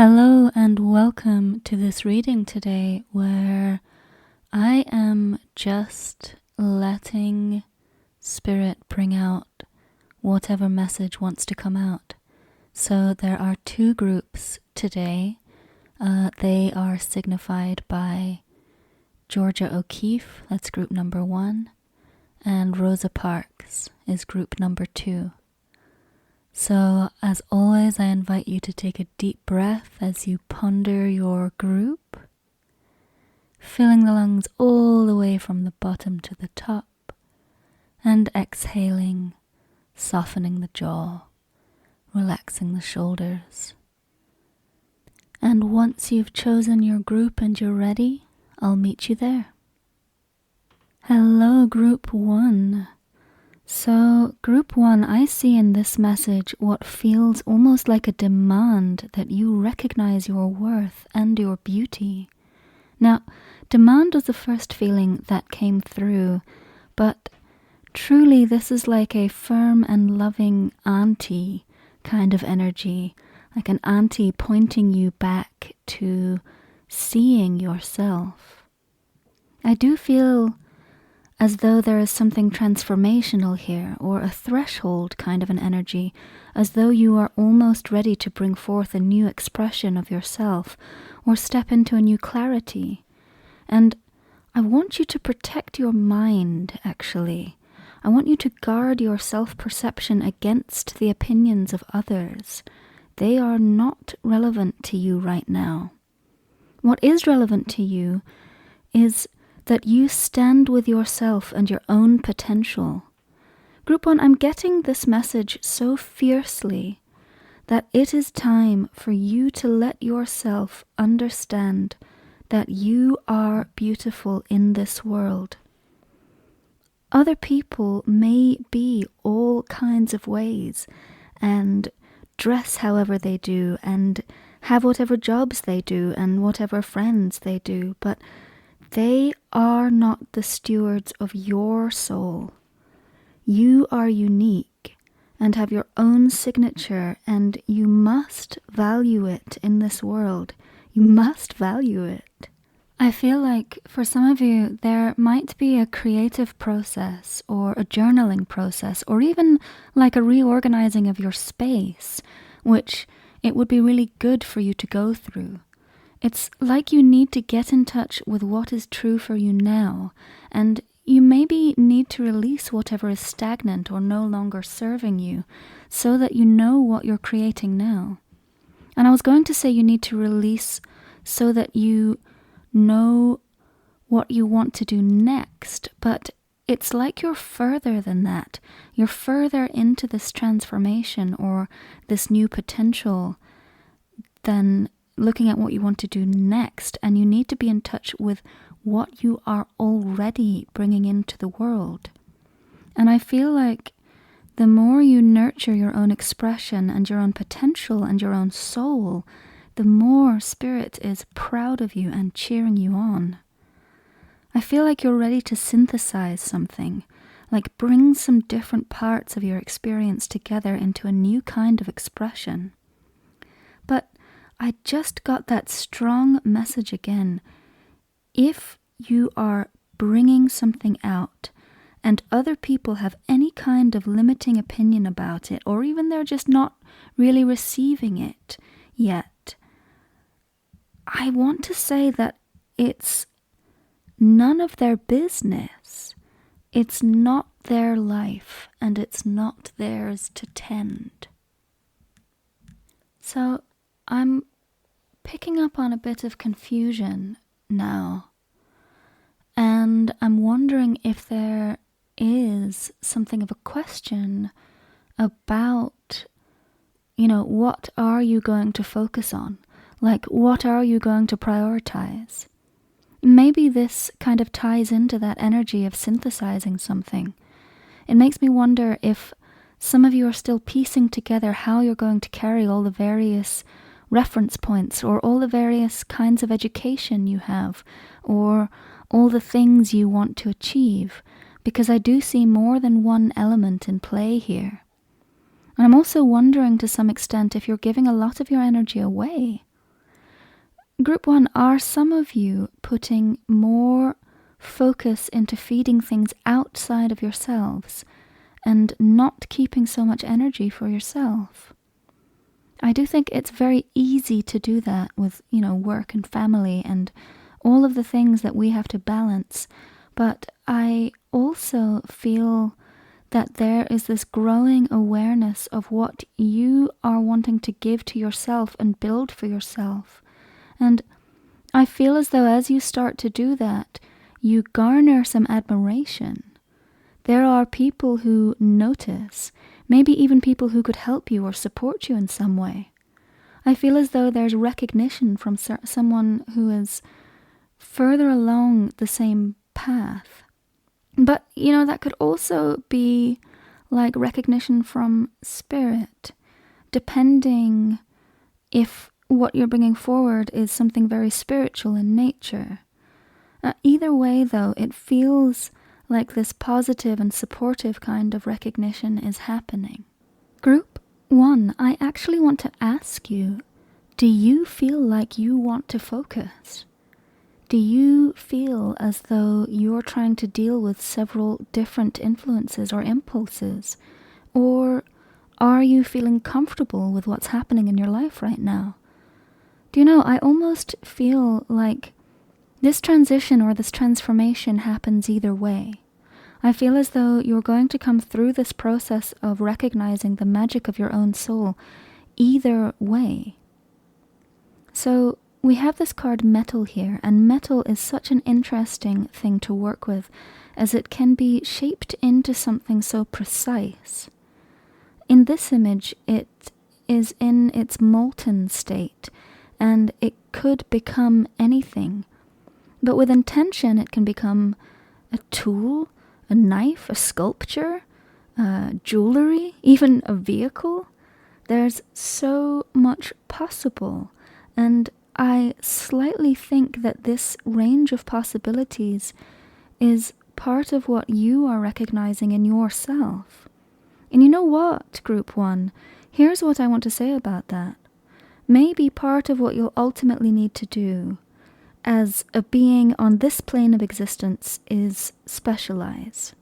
Hello and welcome to this reading today where I am just letting Spirit bring out whatever message wants to come out. So there are two groups today. They are signified by Georgia O'Keeffe, that's group number 1, and Rosa Parks is group number 2. So, as always, I invite you to take a deep breath as you ponder your group, filling the lungs all the way from the bottom to the top, and exhaling, softening the jaw, relaxing the shoulders. And once you've chosen your group and you're ready, I'll meet you there. Hello, Group 1. So, Group 1, I see in this message what feels almost like a demand that you recognize your worth and your beauty. Now, demand was the first feeling that came through, but truly this is like a firm and loving auntie kind of energy, like an auntie pointing you back to seeing yourself. I do feel as though there is something transformational here, or a threshold kind of an energy, as though you are almost ready to bring forth a new expression of yourself, or step into a new clarity. And I want you to protect your mind, actually. I want you to guard your self-perception against the opinions of others. They are not relevant to you right now. What is relevant to you is that you stand with yourself and your own potential. Group 1, I'm getting this message so fiercely that it is time for you to let yourself understand that you are beautiful in this world. Other people may be all kinds of ways and dress however they do and have whatever jobs they do and whatever friends they do, but they are not the stewards of your soul. You are unique and have your own signature, and you must value it in this world. You must value it. I feel like for some of you, there might be a creative process or a journaling process, or even like a reorganizing of your space, which it would be really good for you to go through. It's like you need to get in touch with what is true for you now, and you maybe need to release whatever is stagnant or no longer serving you, so that you know what you're creating now. And I was going to say you need to release so that you know what you want to do next, but it's like you're further than that. You're further into this transformation or this new potential than looking at what you want to do next, and you need to be in touch with what you are already bringing into the world. And I feel like the more you nurture your own expression and your own potential and your own soul, the more Spirit is proud of you and cheering you on. I feel like you're ready to synthesize something, like bring some different parts of your experience together into a new kind of expression. But I just got that strong message again. If you are bringing something out and other people have any kind of limiting opinion about it, or even they're just not really receiving it yet, I want to say that it's none of their business. It's not their life, and it's not theirs to tend. So I'm picking up on a bit of confusion now, and I'm wondering if there is something of a question about, what are you going to focus on? Like, what are you going to prioritize? Maybe this kind of ties into that energy of synthesizing something. It makes me wonder if some of you are still piecing together how you're going to carry all the various reference points, or all the various kinds of education you have, or all the things you want to achieve, because I do see more than one element in play here. And I'm also wondering to some extent if you're giving a lot of your energy away. Group 1, are some of you putting more focus into feeding things outside of yourselves and not keeping so much energy for yourself? I do think it's very easy to do that with, work and family and all of the things that we have to balance. But I also feel that there is this growing awareness of what you are wanting to give to yourself and build for yourself. And I feel as though as you start to do that, you garner some admiration. There are people who notice, maybe even people who could help you or support you in some way. I feel as though there's recognition from someone who is further along the same path. But, that could also be like recognition from spirit, depending if what you're bringing forward is something very spiritual in nature. Either way, though, it feels like this positive and supportive kind of recognition is happening. Group 1, I actually want to ask you, do you feel like you want to focus? Do you feel as though you're trying to deal with several different influences or impulses? Or are you feeling comfortable with what's happening in your life right now? Do you know, I almost feel like this transition or this transformation happens either way. I feel as though you're going to come through this process of recognizing the magic of your own soul either way. So we have this card metal here, and metal is such an interesting thing to work with as it can be shaped into something so precise. In this image, it is in its molten state, and it could become anything. But with intention, it can become a tool, a knife, a sculpture, jewelry, even a vehicle. There's so much possible, and I slightly think that this range of possibilities is part of what you are recognizing in yourself. And you know what, Group 1? Here's what I want to say about that. Maybe part of what you'll ultimately need to do as a being on this plane of existence is specialize.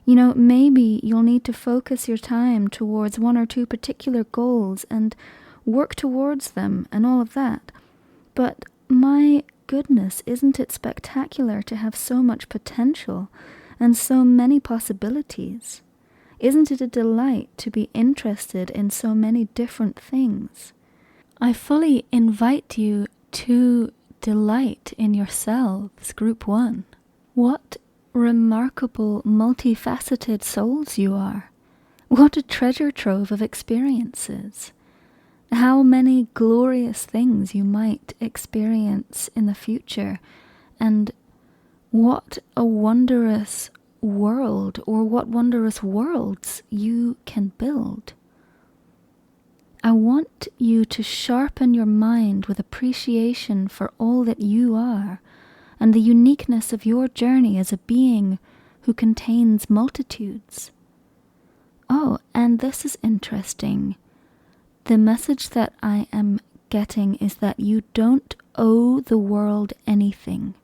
Maybe you'll need to focus your time towards one or two particular goals and work towards them and all of that. But my goodness, isn't it spectacular to have so much potential and so many possibilities? Isn't it a delight to be interested in so many different things? I fully invite you to delight in yourselves, Group 1. What remarkable, multifaceted souls you are. What a treasure trove of experiences. How many glorious things you might experience in the future, and what a wondrous world, or what wondrous worlds you can build. I want you to sharpen your mind with appreciation for all that you are, and the uniqueness of your journey as a being who contains multitudes. Oh, and this is interesting. The message that I am getting is that you don't owe the world anything.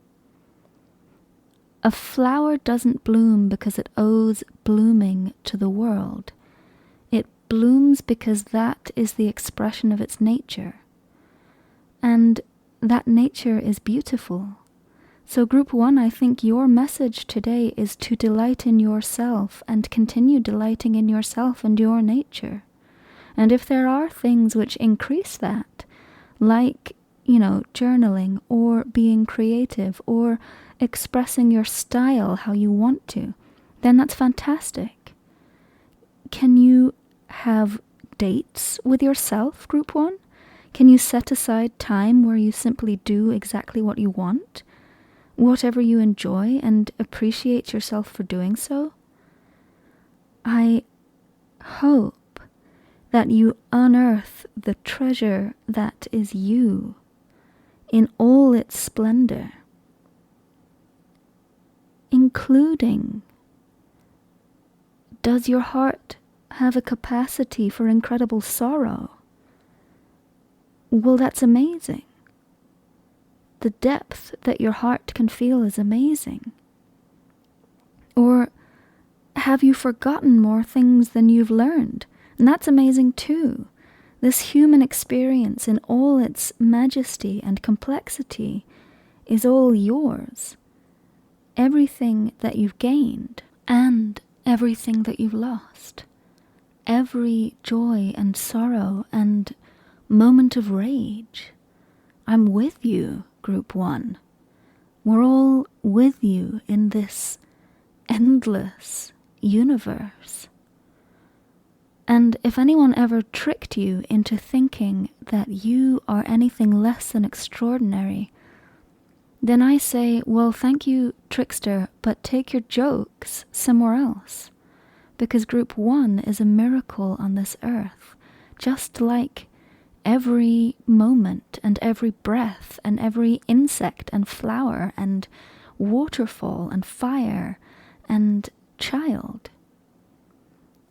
A flower doesn't bloom because it owes blooming to the world. It blooms because that is the expression of its nature. And that nature is beautiful. So Group 1, I think your message today is to delight in yourself and continue delighting in yourself and your nature. And if there are things which increase that, like, journaling or being creative or expressing your style how you want to, then that's fantastic. Can you have dates with yourself, Group 1? Can you set aside time where you simply do exactly what you want? Whatever you enjoy, and appreciate yourself for doing so? I hope that you unearth the treasure that is you in all its splendor, including, does your heart have a capacity for incredible sorrow? Well, that's amazing. the depth that your heart can feel is amazing? Or have you forgotten more things than you've learned? And that's amazing too. This human experience in all its majesty and complexity is all yours. Everything that you've gained and everything that you've lost. Every joy and sorrow and moment of rage. I'm with you, Group 1. We're all with you in this endless universe. And if anyone ever tricked you into thinking that you are anything less than extraordinary, then I say, well, thank you, trickster, but take your jokes somewhere else. Because Group 1 is a miracle on this earth, just like every moment and every breath and every insect and flower and waterfall and fire and child.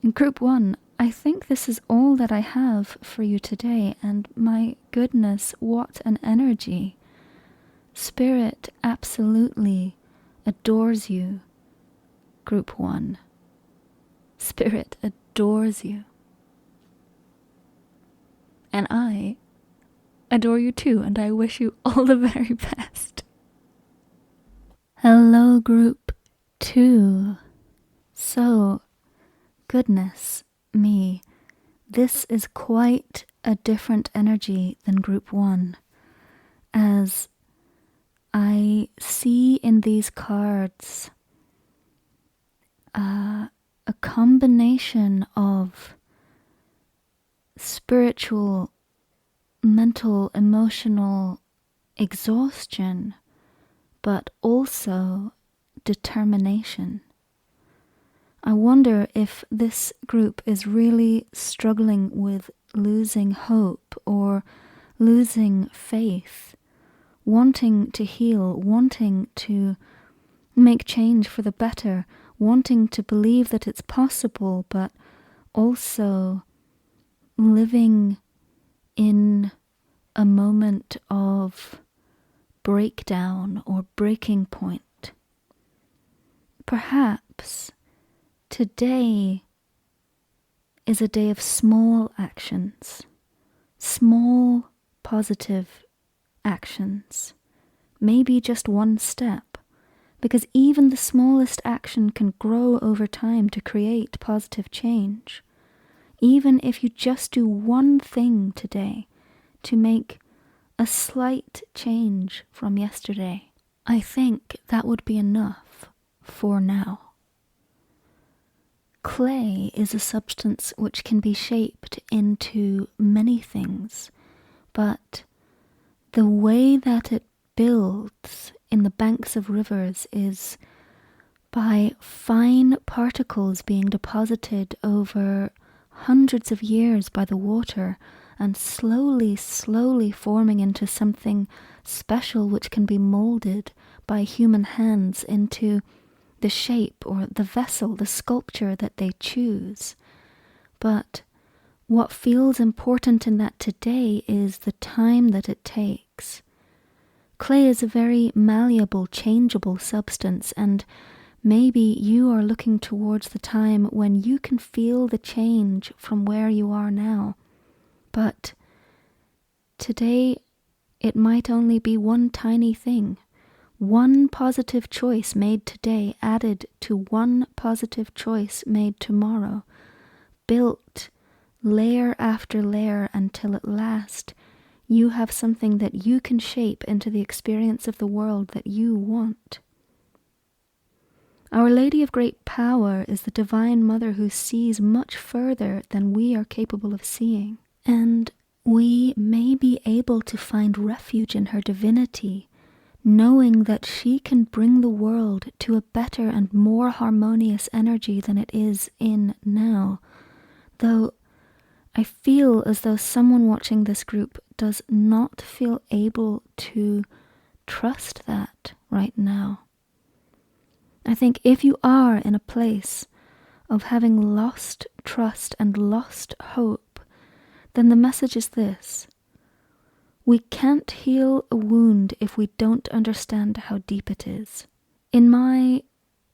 In Group 1, I think this is all that I have for you today, and my goodness, what an energy. Spirit absolutely adores you, Group 1. Spirit adores you. And I adore you too, and I wish you all the very best. Hello, Group 2. So, goodness me, this is quite a different energy than Group 1, as I see in these cards a combination of spiritual, mental, emotional exhaustion, but also determination. I wonder if this group is really struggling with losing hope or losing faith, wanting to heal, wanting to make change for the better, wanting to believe that it's possible, but also living in a moment of breakdown or breaking point. Perhaps today is a day of small actions, small positive actions, maybe just one step, because even the smallest action can grow over time to create positive change. Even if you just do one thing today to make a slight change from yesterday, I think that would be enough for now. Clay is a substance which can be shaped into many things, but the way that it builds in the banks of rivers is by fine particles being deposited over hundreds of years by the water and slowly forming into something special which can be molded by human hands into the shape or the vessel, the sculpture that they choose. But what feels important in that today is the time that it takes. Clay is a very malleable, changeable substance, and maybe you are looking towards the time when you can feel the change from where you are now. But today, it might only be one tiny thing. One positive choice made today added to one positive choice made tomorrow, built layer after layer until at last you have something that you can shape into the experience of the world that you want. Our Lady of Great Power is the Divine Mother who sees much further than we are capable of seeing, and we may be able to find refuge in her divinity, knowing that she can bring the world to a better and more harmonious energy than it is in now, though I feel as though someone watching this group does not feel able to trust that right now. I think if you are in a place of having lost trust and lost hope, then the message is this: We can't heal a wound if we don't understand how deep it is. In my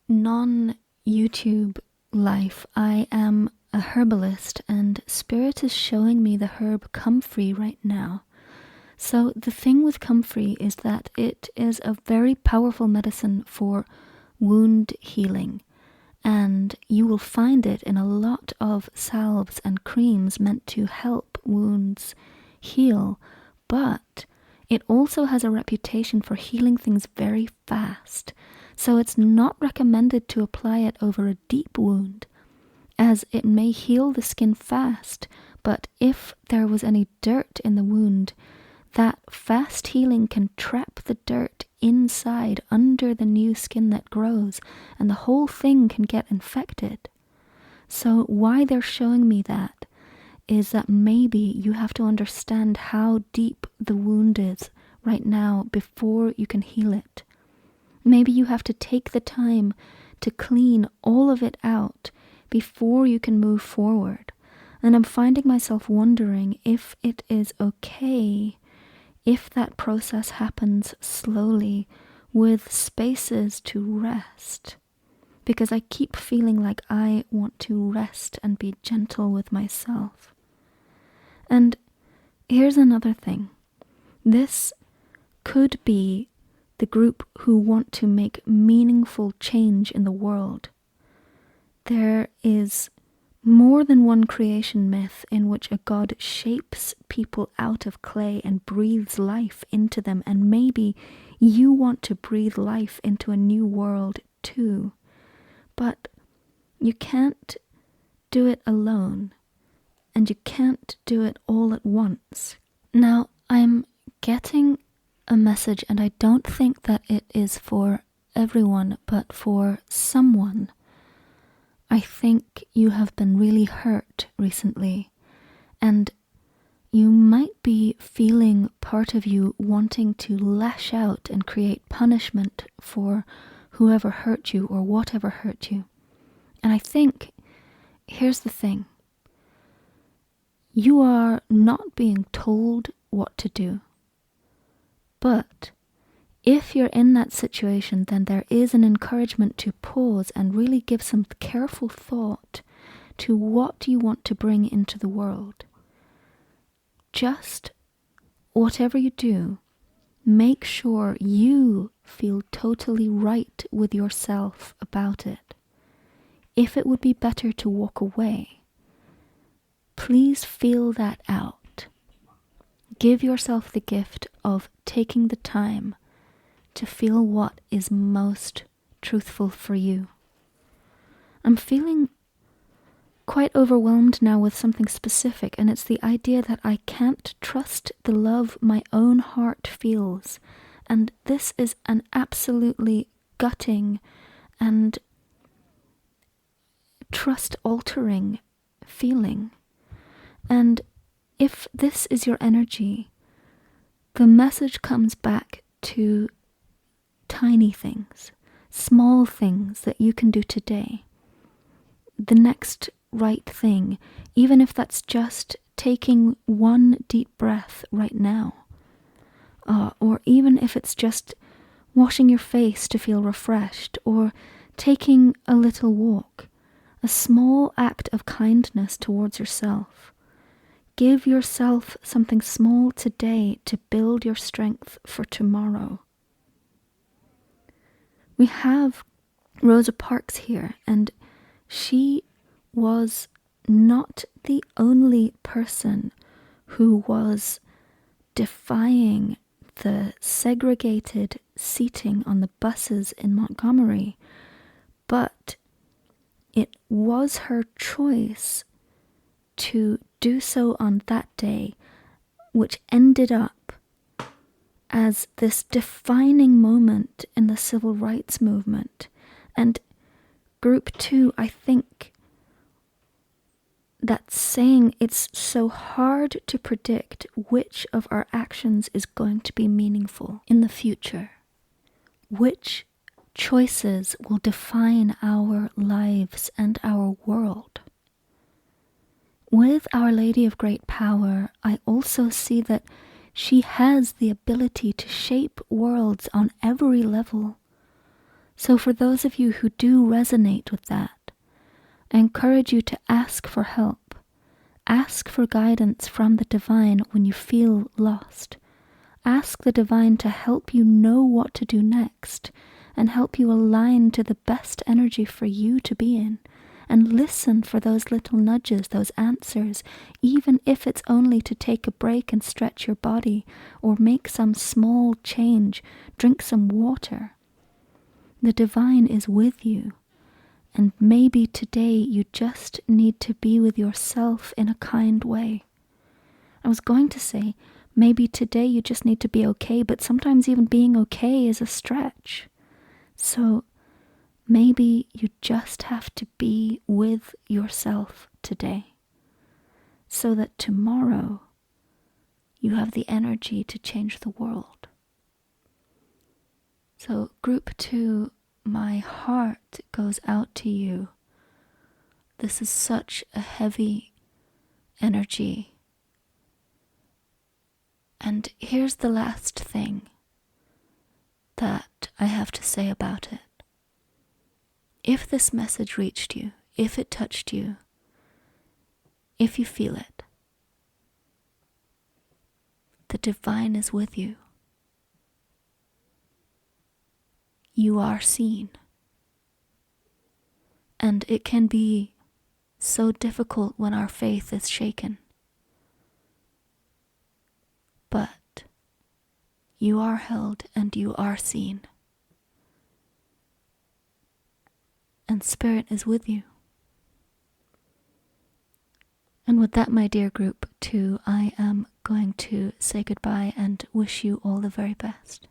non-YouTube life, I am a herbalist, and Spirit is showing me the herb comfrey right now. So the thing with comfrey is that it is a very powerful medicine for wound healing, and you will find it in a lot of salves and creams meant to help wounds heal, but it also has a reputation for healing things very fast, so it's not recommended to apply it over a deep wound, as it may heal the skin fast, but if there was any dirt in the wound, that fast healing can trap the dirt inside under the new skin that grows, and the whole thing can get infected. So why they're showing me that is that maybe you have to understand how deep the wound is right now before you can heal it. Maybe you have to take the time to clean all of it out before you can move forward. And I'm finding myself wondering if it is okay if that process happens slowly with spaces to rest. Because I keep feeling like I want to rest and be gentle with myself. And here's another thing. This could be the group who want to make meaningful change in the world. There is more than one creation myth in which a god shapes people out of clay and breathes life into them, and maybe you want to breathe life into a new world too. But you can't do it alone, and you can't do it all at once. Now, I'm getting a message, and I don't think that it is for everyone, but for someone. I think you have been really hurt recently, and you might be feeling part of you wanting to lash out and create punishment for whoever hurt you or whatever hurt you. And I think, here's the thing. You are not being told what to do. But if you're in that situation, then there is an encouragement to pause and really give some careful thought to what you want to bring into the world. Just whatever you do, make sure you feel totally right with yourself about it. If it would be better to walk away, please feel that out. Give yourself the gift of taking the time to feel what is most truthful for you. I'm feeling quite overwhelmed now with something specific, and it's the idea that I can't trust the love my own heart feels, and this is an absolutely gutting and trust-altering feeling. And if this is your energy, the message comes back to tiny things, small things that you can do today. The next right thing, even if that's just taking one deep breath right now, or even if it's just washing your face to feel refreshed, or taking a little walk, a small act of kindness towards yourself. Give yourself something small today to build your strength for tomorrow. We have Rosa Parks here, and she was not the only person who was defying the segregated seating on the buses in Montgomery, but it was her choice to do so on that day, which ended up as this defining moment in the civil rights movement. And group 2, I think that's saying it's so hard to predict which of our actions is going to be meaningful in the future. Which choices will define our lives and our world. With Our Lady of Great Power, I also see that She has the ability to shape worlds on every level. So for those of you who do resonate with that, I encourage you to ask for help. Ask for guidance from the divine when you feel lost. Ask the divine to help you know what to do next and help you align to the best energy for you to be in. And listen for those little nudges, those answers, even if it's only to take a break and stretch your body or make some small change, drink some water. The divine is with you, and maybe today you just need to be with yourself in a kind way. I was going to say, maybe today you just need to be okay, but sometimes even being okay is a stretch. So maybe you just have to be with yourself today, so that tomorrow you have the energy to change the world. So group 2, my heart goes out to you. This is such a heavy energy. And here's the last thing that I have to say about it. If this message reached you, if it touched you, if you feel it, the divine is with you. You are seen. And it can be so difficult when our faith is shaken. But you are held and you are seen. And Spirit is with you. And with that, my dear group 2, I am going to say goodbye and wish you all the very best.